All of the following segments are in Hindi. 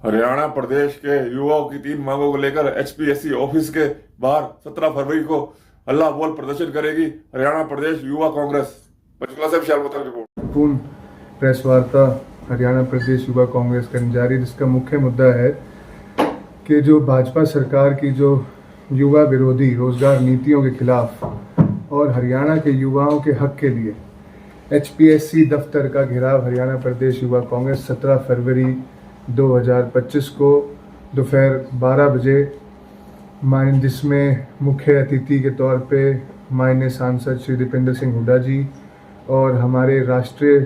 हरियाणा प्रदेश के युवाओं की 3 मांगों को लेकर एचपीएससी ऑफिस के बाहर 17 फरवरी को हल्ला बोल प्रदर्शन करेगी हरियाणा प्रदेश युवा कांग्रेस। पंचकुला से विशाल मोहता की रिपोर्ट। पूर्ण प्रेस वार्ता हरियाणा प्रदेश युवा कांग्रेस करने जा रही है, जिसका मुख्य मुद्दा है कि जो भाजपा सरकार की जो युवा विरोधी रोजगार नीतियों के खिलाफ और हरियाणा के युवाओं के हक के लिए एचपीएससी दफ्तर का घेराव हरियाणा प्रदेश युवा कांग्रेस 17 फरवरी 2025 को दोपहर 12 बजे जिसमें मुख्य अतिथि के तौर पे माननीय सांसद श्री दीपेंद्र सिंह हुड्डा जी और हमारे राष्ट्रीय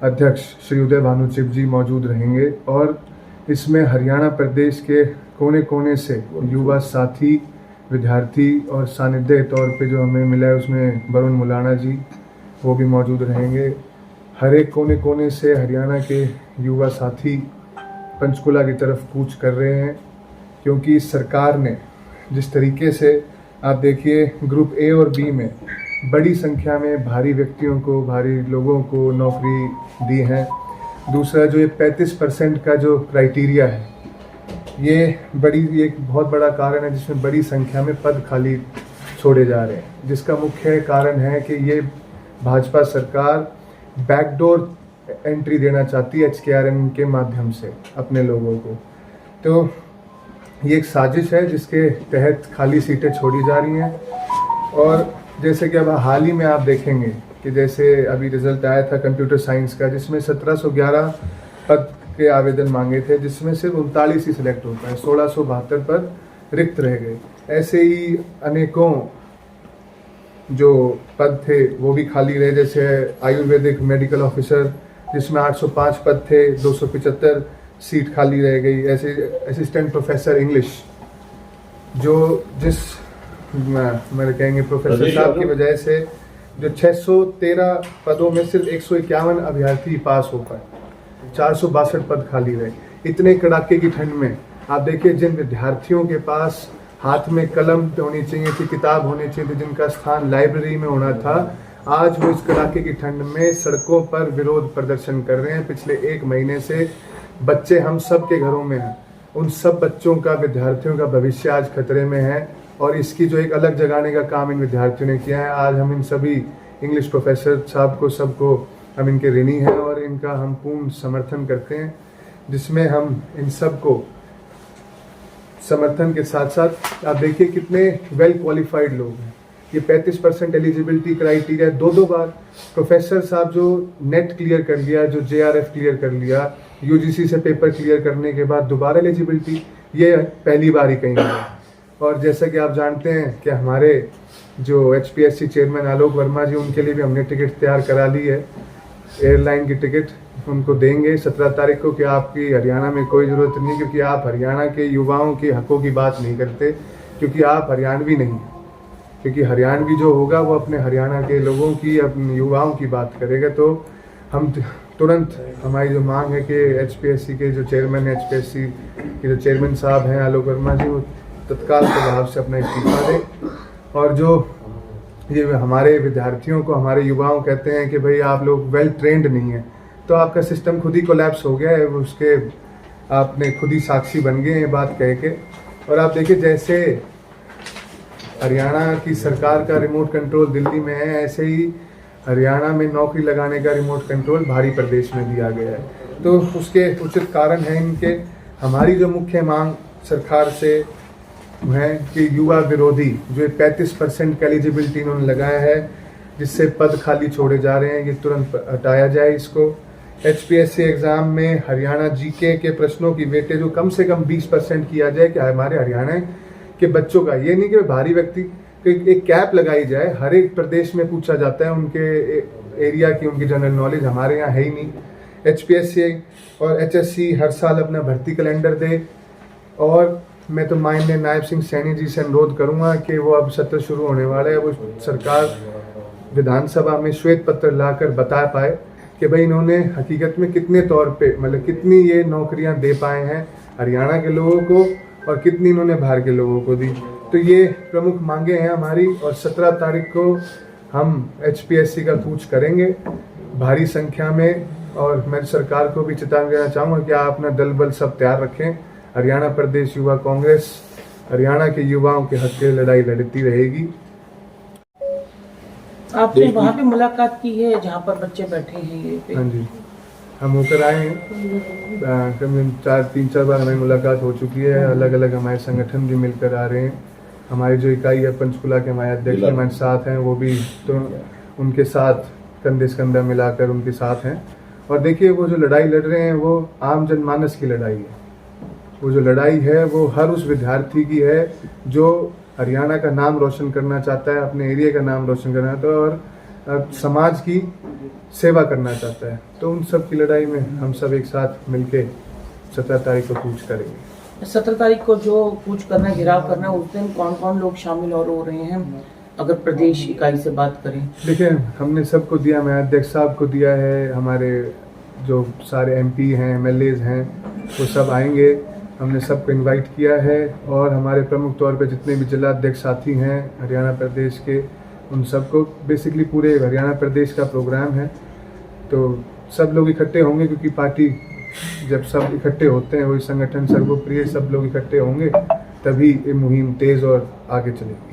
अध्यक्ष श्री उदय भानुचिप जी मौजूद रहेंगे। और इसमें हरियाणा प्रदेश के कोने कोने से युवा साथी, विद्यार्थी और सानिध्य तौर पे जो हमें मिला है उसमें वरुण मुलाना जी वो भी मौजूद रहेंगे। हर एक कोने कोने से हरियाणा के युवा साथी पंचकुला की तरफ कूच कर रहे हैं, क्योंकि सरकार ने जिस तरीके से आप देखिए ग्रुप ए और बी में बड़ी संख्या में भारी व्यक्तियों को, भारी लोगों को नौकरी दी है। दूसरा जो ये 35% का जो क्राइटेरिया है, ये एक बहुत बड़ा कारण है जिसमें बड़ी संख्या में पद खाली छोड़े जा रहे हैं, जिसका मुख्य कारण है कि ये भाजपा सरकार बैकडोर एंट्री देना चाहती है एचकेआरएन के माध्यम से अपने लोगों को। तो ये एक साजिश है जिसके तहत खाली सीटें छोड़ी जा रही हैं। और जैसे कि अब हाल ही में आप देखेंगे कि जैसे अभी रिजल्ट आया था कंप्यूटर साइंस का, जिसमें 1711 पद के आवेदन मांगे थे, जिसमें सिर्फ 39 ही सिलेक्ट हो पाए, 1672 पद रिक्त रह गए। ऐसे ही अनेकों जो पद थे वो भी खाली रहे, जैसे आयुर्वेदिक मेडिकल ऑफिसर जिसमें 805 पद थे, 275 सीट खाली रह गई। ऐसे असिस्टेंट प्रोफेसर इंग्लिश जो मेरे कहेंगे प्रोफेसर साहब की वजह से जो 613 पदों में सिर्फ 151 अभ्यर्थी पास हो पाए, 462 पद खाली रहे। इतने कड़ाके की ठंड में आप देखिए जिन विद्यार्थियों के पास हाथ में कलम होनी चाहिए थी, किताब होनी चाहिए थी, जिनका स्थान लाइब्रेरी में होना था, आज वो इस कड़ाके की ठंड में सड़कों पर विरोध प्रदर्शन कर रहे हैं। पिछले 1 महीने से बच्चे हम सब के घरों में हैं, उन सब बच्चों का, विद्यार्थियों का भविष्य आज खतरे में है। और इसकी जो एक अलग जगाने का काम इन विद्यार्थियों ने किया है। आज हम इन सभी इंग्लिश प्रोफेसर साहब को, सबको हम इनके ऋणी हैं और इनका हम पूर्ण समर्थन करते हैं, जिसमें हम इन सब को समर्थन के साथ साथ आप देखिए कितने वेल क्वालिफाइड लोग हैं। ये 35% एलिजिबिलिटी क्राइटेरिया 2 बार प्रोफेसर साहब जो नेट क्लियर कर लिया, जो जेआरएफ क्लियर कर लिया, यूजीसी से पेपर क्लियर करने के बाद दोबारा एलिजिबिलिटी, ये पहली बार ही कहीं है। और जैसा कि आप जानते हैं कि हमारे जो एचपीएससी चेयरमैन आलोक वर्मा जी, उनके लिए भी हमने टिकट तैयार करा ली है, एयरलाइन की टिकट उनको देंगे 17 तारीख को, कि आपकी हरियाणा में कोई ज़रूरत नहीं, क्योंकि आप हरियाणा के युवाओं के हकों की बात नहीं करते, क्योंकि आप हरियाणवी नहीं हैं। क्योंकि हरियाणवी जो होगा वो अपने हरियाणा के लोगों की, अपने युवाओं की बात करेगा। तो हम तुरंत, हमारी जो मांग है कि एचपीएससी के जो चेयरमैन है, एचपीएससी के जो चेयरमैन साहब हैं आलोक वर्मा जी, वो तत्काल प्रभाव से अपना इस्तीफा दें। और जो ये हमारे विद्यार्थियों को, हमारे युवाओं कहते हैं कि भाई आप लोग वेल ट्रेंड नहीं हैं, तो आपका सिस्टम खुद ही कोलैप्स हो गया है, उसके आपने खुद ही साक्षी बन गए ये बात कह के। और आप देखिए जैसे हरियाणा की सरकार का रिमोट कंट्रोल दिल्ली में है, ऐसे ही हरियाणा में नौकरी लगाने का रिमोट कंट्रोल भारी प्रदेश में दिया गया है। तो उसके उचित कारण हैं इनके। हमारी जो मुख्य मांग सरकार से है कि युवा विरोधी जो 35% का एलिजिबिलिटी इन्होंने लगाया है, जिससे पद खाली छोड़े जा रहे हैं, ये तुरंत हटाया जाए इसको। एचपीएससी एग्ज़ाम में हरियाणा जीके के प्रश्नों की वेटेज जो कम से कम 20% किया जाए, कि हमारे हरियाणा के बच्चों का, ये नहीं कि भारी व्यक्ति, एक कैप लगाई जाए। हर एक प्रदेश में पूछा जाता है उनके एरिया की, उनकी जनरल नॉलेज, हमारे यहाँ है ही नहीं। एचपीएससी और एचएससी हर साल अपना भर्ती कैलेंडर दे। और मैं तो माननीय नायब सिंह सैनी जी से अनुरोध करूंगा कि वो अब सत्र शुरू होने वाला है, वो सरकार विधानसभा में श्वेत पत्र लाकर बता पाए कि भाई इन्होंने हकीकत में कितने तौर पे, मतलब कितनी ये नौकरियां दे पाए हैं हरियाणा के लोगों को और कितनी इन्होंने बाहर के लोगों को दी। तो ये प्रमुख मांगे हैं हमारी। और 17 तारीख को हम एचपीएससी का कूच करेंगे भारी संख्या में। और मैं सरकार को भी चेतावनी देना चाहूँगा कि आप अपना दल बल सब तैयार रखें। हरियाणा प्रदेश युवा कांग्रेस हरियाणा के युवाओं के हक की लड़ाई लड़ती रहेगी। आपने वहाँ पे मुलाकात की है जहाँ पर बच्चे बैठे हैं ये पे? हाँ जी, हम होकर आए हैं, करीबन 3-4 बार हमारी मुलाकात हो चुकी है। अलग अलग हमारे संगठन भी मिलकर आ रहे हैं। हमारी जो इकाई है पंचकुला के हमारे अध्यक्ष हमारे साथ हैं, वो भी तो उनके साथ कंधे से कंधा मिलाकर उनके साथ हैं। और देखिए वो जो लड़ाई लड़ रहे हैं वो आम जनमानस की लड़ाई है। वो जो लड़ाई है वो हर उस विद्यार्थी की है जो हरियाणा का नाम रोशन करना चाहता है, अपने एरिया का नाम रोशन करना चाहता है और समाज की सेवा करना चाहता है। तो उन सब की लड़ाई में हम सब एक साथ मिलके 17 तारीख को कूच करेंगे। 17 तारीख को जो कूच करना, घेराव करना, उस दिन कौन कौन लोग शामिल और हो रहे हैं अगर प्रदेश इकाई से बात करें? देखिए हमने सबको दिया, मैं अध्यक्ष साहब को दिया है, हमारे जो सारे एमपी हैं एमएलएज हैं वो सब आएंगे। हमने सबको इनवाइट किया है और हमारे प्रमुख तौर पे जितने भी जिला अध्यक्ष साथी हैं हरियाणा प्रदेश के, उन सबको बेसिकली पूरे हरियाणा प्रदेश का प्रोग्राम है। तो सब लोग इकट्ठे होंगे क्योंकि पार्टी जब सब इकट्ठे होते हैं, वही संगठन सर्वप्रिय, सब लोग इकट्ठे होंगे तभी ये मुहिम तेज और आगे चलेगी।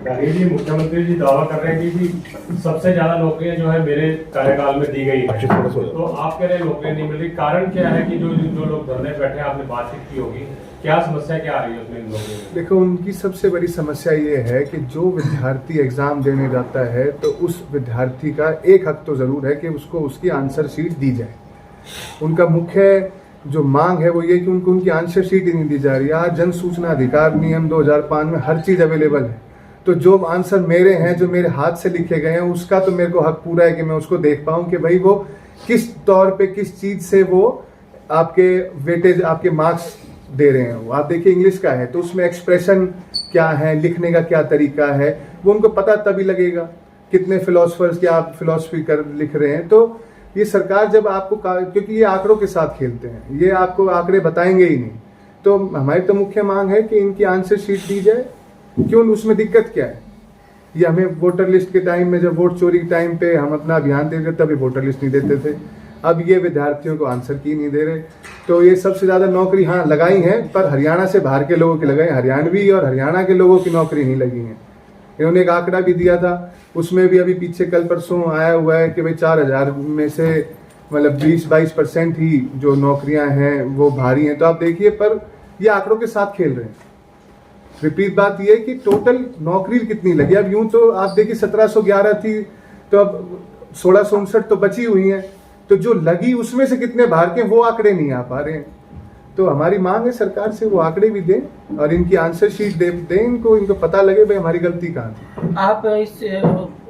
जी मुख्यमंत्री जी दावा कर रहे हैं कि सबसे ज्यादा नौकरियां जो है मेरे कार्यकाल में दी गई है, तो आप कह रहे हैं नौकरियां नहीं मिल रही, कारण क्या है कि जो लोग धरने बैठे हैं, आपने बातचीत की होगी, क्या समस्या क्या आ रही है उसमें इन नौकरियों में? देखो उनकी सबसे बड़ी समस्या ये है कि जो विद्यार्थी एग्जाम देने जाता है तो उस विद्यार्थी का एक हक तो जरूर है कि उसको उसकी आंसर शीट दी जाए। उनका मुख्य जो मांग है वो ये कि उनको उनकी आंसर शीट ही नहीं दी जा रही है। आज जन सूचना अधिकार नियम 2005 में हर चीज़ अवेलेबल है, तो जो आंसर मेरे हैं, जो मेरे हाथ से लिखे गए हैं, उसका तो मेरे को हक पूरा है कि मैं उसको देख पाऊँ कि भाई वो किस तौर पे किस चीज़ से वो आपके वेटेज आपके मार्क्स दे रहे हैं। आप देखिए इंग्लिश का है तो उसमें एक्सप्रेशन क्या है, लिखने का क्या तरीका है, वो उनको पता तभी लगेगा कितने फिलोसफर्स क्या आप फिलोसफी कर लिख रहे हैं। तो ये सरकार जब आपको, क्योंकि ये आंकड़ों के साथ खेलते हैं, ये आपको आंकड़े बताएंगे ही नहीं। तो हमारी तो मुख्य मांग है कि इनकी आंसर शीट दी जाए। क्यों, उसमें दिक्कत क्या है? ये हमें वोटर लिस्ट के टाइम में, जब वोट चोरी के टाइम पे हम अपना अभियान देते तभी वोटर लिस्ट नहीं देते थे, अब ये विद्यार्थियों को आंसर की नहीं दे रहे। तो ये सबसे ज़्यादा नौकरी हाँ लगाई हैं, पर हरियाणा से बाहर के लोगों की लगाई, हरियाणवी और हरियाणा के लोगों की नौकरी नहीं लगी हैं। इन्होंने एक आंकड़ा भी दिया था, उसमें भी अभी पीछे कल परसों आया हुआ है कि भाई 4000 में से मतलब 20-22% ही जो नौकरियां हैं वो भारी हैं। तो आप देखिए, पर ये आंकड़ों के साथ खेल रहे हैं। रिपीट बात ये है कि टोटल नौकरी कितनी लगी। अब यूं तो आप देखिए 1711 थी, तो अब 1659 तो बची हुई हैं, तो जो लगी उसमें से कितने बाहर के वो आंकड़े नहीं आ पा रहे हैं। तो हमारी मांग है सरकार से वो आंकड़े भी दें और इनकी आंसर शीट दें, इनको पता लगे भाई हमारी गलती कहाँ थी। आप इस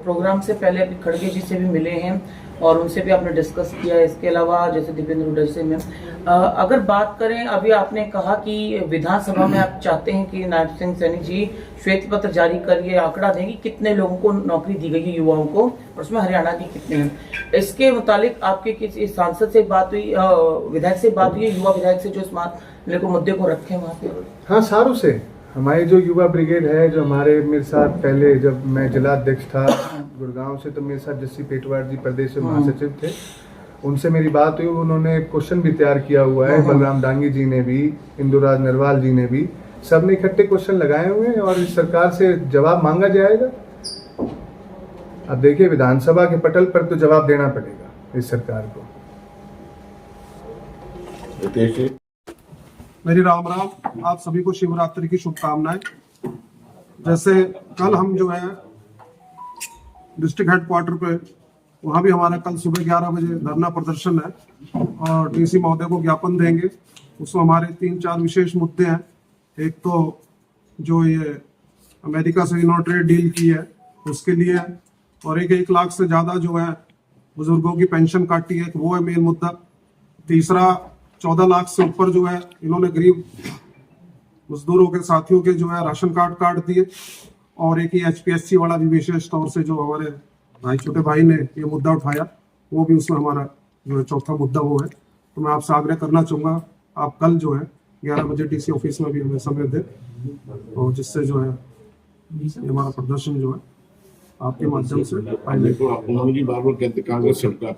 प्रोग्राम से पहले अभी खड़गे जी से भी मिले हैं और उनसे भी आपने डिस्कस किया। इसके अलावा जैसे दीपेंद्र हुड्डा से में अगर बात करें, अभी आपने कहा कि विधानसभा में आप चाहते हैं कि नायब सिंह सैनी जी श्वेत पत्र जारी कर ये आंकड़ा देंगे कितने लोगों को नौकरी दी गई है युवाओं को, और उसमें हरियाणा की कितने हैं। इसके मुतालिक आपके किसी सांसद से बात हुई, विधायक से बात हुई, युवा विधायक से जो इस मामले को मुद्दे को रखे वहाँ पे? हाँ, सारों से। हमारी जो युवा ब्रिगेड है, जो मेरे साथ पहले जब मैं जिला अध्यक्ष था गुड़गांव से, तो मेरे साथ जस्सी पेटवाड़ जी प्रदेश महासचिव थे, उनसे मेरी बात हुई। उन्होंने क्वेश्चन भी तैयार किया हुआ है, बलराम डांगी जी ने भी, इंदुराज नरवाल जी ने भी, सब ने इकट्ठे क्वेश्चन लगाए हुए हैं और इस सरकार से जवाब मांगा जाएगा। अब देखिए विधानसभा के पटल पर तो जवाब देना पड़ेगा इस सरकार को। मेरी राम राम, आप सभी को शिवरात्रि की शुभकामनाएं। जैसे कल हम जो है डिस्ट्रिक्ट हेडक्वार्टर पे, वहाँ भी हमारा कल सुबह 11 बजे धरना प्रदर्शन है और डीसी महोदय को ज्ञापन देंगे। उसमें हमारे 3-4 विशेष मुद्दे हैं। एक तो जो ये अमेरिका से इन्होंने ट्रेड डील की है उसके लिए, और 1 लाख से ज़्यादा जो है बुजुर्गों की पेंशन काटी है, वो है मेन मुद्दा। तीसरा 14 लाख से ऊपर जो है इन्होंने गरीब मजदूरों के साथियों के जो है राशन कार्ड काट दिए, और एक ही HPSC वाला भी विशेष तौर से जो हमारे छोटे भाई ने ये मुद्दा उठाया, वो भी उसमें हमारा जो है चौथा मुद्दा वो है। तो मैं आपसे आग्रह करना चाहूँगा, आप कल जो है 11 बजे DC ऑफिस में भी हमें समय दें, और जिससे जो है ये हमारा प्रदर्शन जो है आपके माध्यम से बार बार कहते कांग्रेस सरकार